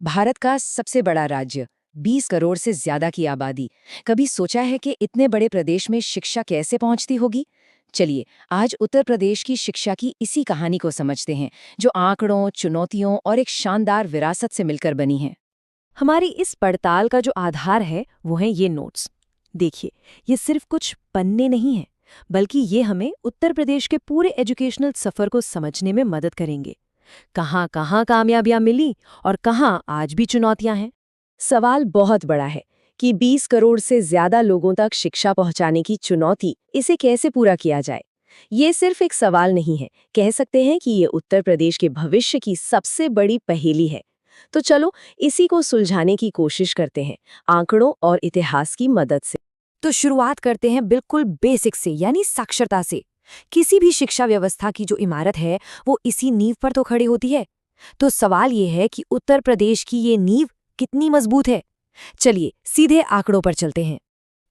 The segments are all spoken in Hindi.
भारत का सबसे बड़ा राज्य, 20 करोड़ से ज्यादा की आबादी। कभी सोचा है कि इतने बड़े प्रदेश में शिक्षा कैसे पहुंचती होगी? चलिए, आज उत्तर प्रदेश की शिक्षा की इसी कहानी को समझते हैं, जो आंकड़ों, चुनौतियों और एक शानदार विरासत से मिलकर बनी है। हमारी इस पड़ताल का जो आधार है वो है ये नोट्स। देखिए, ये सिर्फ कुछ पन्ने नहीं हैं, बल्कि ये हमें उत्तर प्रदेश के पूरे एजुकेशनल सफर को समझने में मदद करेंगे। कहाँ कहाँ कामयाबियां मिली और कहाँ आज भी चुनौतियां हैं। सवाल बहुत बड़ा है कि 20 करोड़ से ज्यादा लोगों तक शिक्षा पहुंचाने की चुनौती, इसे कैसे पूरा किया जाए। ये सिर्फ एक सवाल नहीं है, कह सकते हैं कि ये उत्तर प्रदेश के भविष्य की सबसे बड़ी पहेली है। तो चलो इसी को सुलझाने की कोशिश करते हैं, आंकड़ों और इतिहास की मदद से। तो शुरुआत करते हैं बिल्कुल बेसिक से, यानी साक्षरता से। किसी भी शिक्षा व्यवस्था की जो इमारत है वो इसी नींव पर तो खड़ी होती है। तो सवाल ये है कि उत्तर प्रदेश की ये नींव कितनी मजबूत है। चलिए सीधे आंकड़ों पर चलते हैं।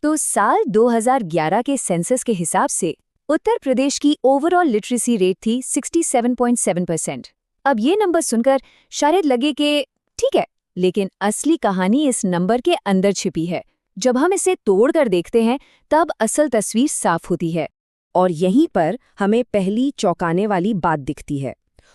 तो साल 2011 के सेंसस के हिसाब से उत्तर प्रदेश की ओवरऑल लिटरेसी रेट थी 67.7%। अब ये नंबर सुनकर शायद लगे कि ठीक है, लेकिन असली कहानी इस नंबर के अंदर छिपी है। जब हम इसे तोड़कर देखते हैं तब असल तस्वीर साफ होती है। और यहीं पर हमें पहली चौंकाने वाली बात दिखती है।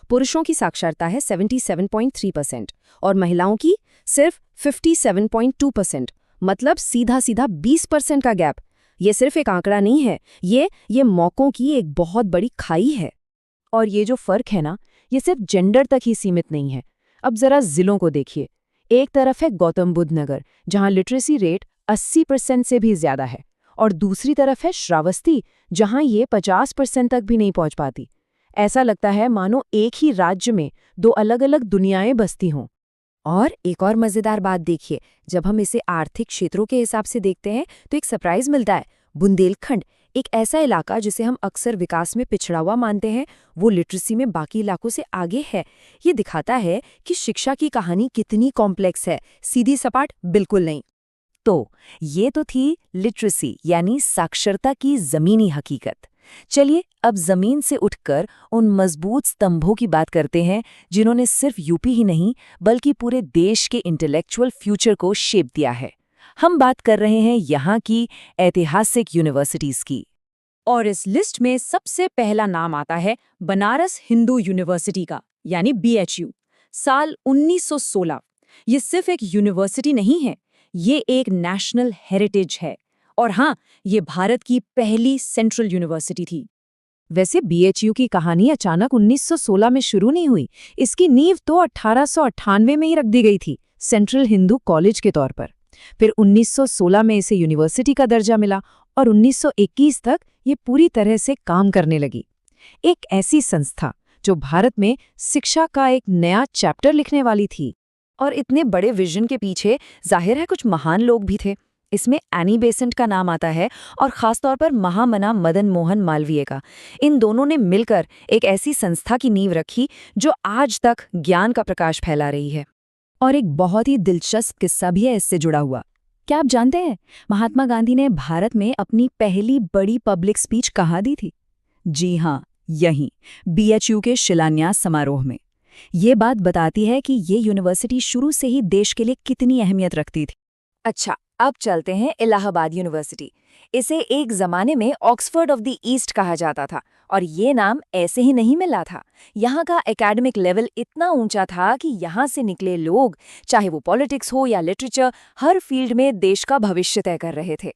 पुरुषों की साक्षरता है 77.3% और महिलाओं की सिर्फ 57.2%। मतलब सीधा सीधा 20% का गैप। ये सिर्फ एक आंकड़ा नहीं है, ये मौकों की एक बहुत बड़ी खाई है। और ये जो फर्क है ना, ये सिर्फ जेंडर तक ही सीमित नहीं है। अब जरा जिलों को देखिए। एक तरफ है गौतम बुद्ध नगर, जहां लिटरेसी रेट 80% से भी ज्यादा है, और दूसरी तरफ है श्रावस्ती, जहां ये 50% तक भी नहीं पहुंच पाती। ऐसा लगता है मानो एक ही राज्य में दो अलग अलग दुनियाएं बसती हों। और एक और मजेदार बात देखिए, जब हम इसे आर्थिक क्षेत्रों के हिसाब से देखते हैं तो एक सरप्राइज मिलता है। बुंदेलखंड, एक ऐसा इलाका जिसे हम अक्सर विकास में पिछड़ा हुआ मानते हैं, वो लिटरेसी में बाकी इलाकों से आगे है। ये दिखाता है कि शिक्षा की कहानी कितनी कॉम्प्लेक्स है, सीधी सपाट बिल्कुल नहीं। तो ये तो थी लिटरेसी यानी साक्षरता की जमीनी हकीकत। चलिए अब जमीन से उठकर उन मजबूत स्तंभों की बात करते हैं जिन्होंने सिर्फ यूपी ही नहीं बल्कि पूरे देश के इंटेलेक्चुअल फ्यूचर को शेप दिया है। हम बात कर रहे हैं यहाँ की ऐतिहासिक यूनिवर्सिटीज की। और इस लिस्ट में सबसे पहला नाम आता है बनारस हिंदू यूनिवर्सिटी का, यानी BHU। साल 1916। ये सिर्फ एक यूनिवर्सिटी नहीं है, ये एक नेशनल हेरिटेज है। और हाँ, ये भारत की पहली सेंट्रल यूनिवर्सिटी थी। वैसे BHU की कहानी अचानक 1916 में शुरू नहीं हुई। इसकी नींव तो 1898 में ही रख दी गई थी, सेंट्रल हिंदू कॉलेज के तौर पर। फिर 1916 में इसे यूनिवर्सिटी का दर्जा मिला और 1921 तक ये पूरी तरह से काम करने लगी। एक ऐसी संस्था जो भारत में शिक्षा का एक नया चैप्टर लिखने वाली थी। और इतने बड़े विजन के पीछे जाहिर है कुछ महान लोग भी थे। इसमें एनी बेसेंट का नाम आता है और खासतौर पर महामना मदन मोहन मालवीय का। इन दोनों ने मिलकर एक ऐसी संस्था की नींव रखी जो आज तक ज्ञान का प्रकाश फैला रही है। और एक बहुत ही दिलचस्प किस्सा भी है इससे जुड़ा हुआ। क्या आप जानते हैं महात्मा गांधी ने भारत में अपनी पहली बड़ी पब्लिक स्पीच कहाँ दी थी? जी हाँ, यहीं BHU के शिलान्यास समारोह में। ये बात बताती है कि ये यूनिवर्सिटी शुरू से ही देश के लिए कितनी अहमियत रखती थी। अच्छा, अब चलते हैं इलाहाबाद यूनिवर्सिटी। इसे एक जमाने में ऑक्सफोर्ड ऑफ द ईस्ट कहा जाता था, और ये नाम ऐसे ही नहीं मिला था। यहाँ का एकेडमिक लेवल इतना ऊंचा था कि यहाँ से निकले लोग, चाहे वो पॉलिटिक्स हो या लिटरेचर, हर फील्ड में देश का भविष्य तय कर रहे थे।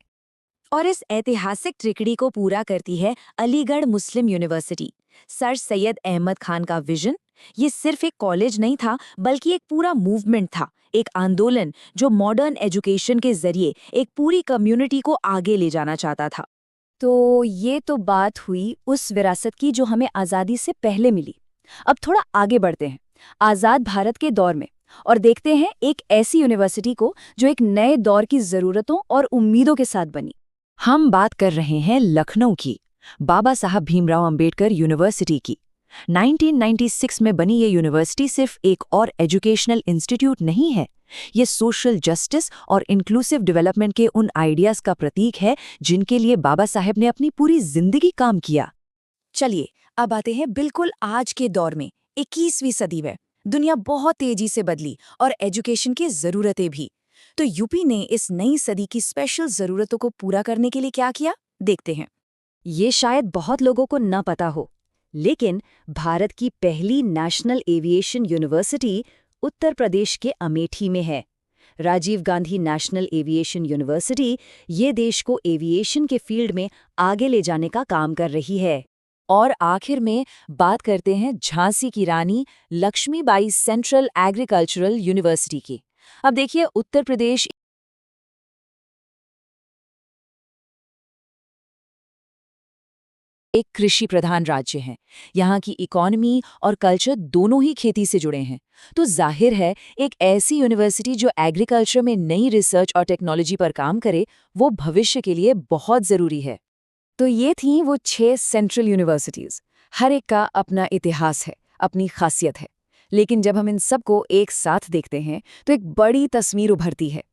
और इस ऐतिहासिक ट्रिकड़ी को पूरा करती है अलीगढ़ मुस्लिम यूनिवर्सिटी। सर सैयद अहमद खान का विजन, ये सिर्फ एक कॉलेज नहीं था बल्कि एक पूरा मूवमेंट था, एक आंदोलन जो मॉडर्न एजुकेशन के जरिए एक पूरी कम्युनिटी को आगे ले जाना चाहता था। तो ये तो बात हुई उस विरासत की जो हमें आज़ादी से पहले मिली। अब थोड़ा आगे बढ़ते हैं आज़ाद भारत के दौर में, और देखते हैं एक ऐसी यूनिवर्सिटी को जो एक नए दौर की ज़रूरतों और उम्मीदों के साथ बनी। हम बात कर रहे हैं लखनऊ की, बाबा साहब भीमराव अंबेडकर यूनिवर्सिटी की। 1996 में बनी ये यूनिवर्सिटी सिर्फ एक और एजुकेशनल इंस्टीट्यूट नहीं है, ये सोशल जस्टिस और इंक्लूसिव डेवलपमेंट के उन आइडियाज का प्रतीक है जिनके लिए बाबा साहेब ने अपनी पूरी जिंदगी काम किया। चलिए अब आते हैं बिल्कुल आज के दौर में, 21वीं सदी में। दुनिया बहुत तेजी से बदली और एजुकेशन की ज़रूरतें भी। तो यूपी ने इस नई सदी की स्पेशल ज़रूरतों को पूरा करने के लिए क्या किया, देखते हैं। ये शायद बहुत लोगों को न पता हो, लेकिन भारत की पहली national aviation university Uttar Pradesh के अमेठी में है। Rajiv Gandhi national aviation university ये देश को एविएशन के फील्ड में आगे ले जाने का काम कर रही है। और आखिर में बात करते हैं झांसी की रानी लक्ष्मीबाई सेंट्रल एग्रीकल्चरल यूनिवर्सिटी की। अब देखिए, उत्तर प्रदेश एक कृषि प्रधान राज्य है। यहाँ की इकोनॉमी और कल्चर दोनों ही खेती से जुड़े हैं। तो जाहिर है, एक ऐसी यूनिवर्सिटी जो एग्रीकल्चर में नई रिसर्च और टेक्नोलॉजी पर काम करे, वो भविष्य के लिए बहुत ज़रूरी है। तो ये थीं वो 6 सेंट्रल यूनिवर्सिटीज़। हर एक का अपना इतिहास है, अपनी खासियत है। लेकिन जब हम इन सबको एक साथ देखते हैं तो एक बड़ी तस्वीर उभरती है।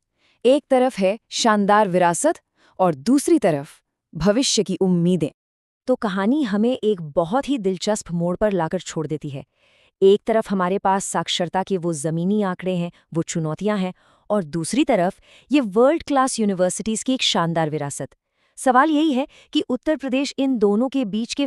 एक तरफ है शानदार विरासत और दूसरी तरफ भविष्य की उम्मीदें। तो कहानी हमें एक बहुत ही दिलचस्प मोड़ पर लाकर छोड़ देती है। एक तरफ हमारे पास साक्षरता के वो ज़मीनी आंकड़े हैं, वो चुनौतियां हैं, और दूसरी तरफ ये वर्ल्ड क्लास यूनिवर्सिटीज़ की एक शानदार विरासत। सवाल यही है कि उत्तर प्रदेश इन दोनों के बीच के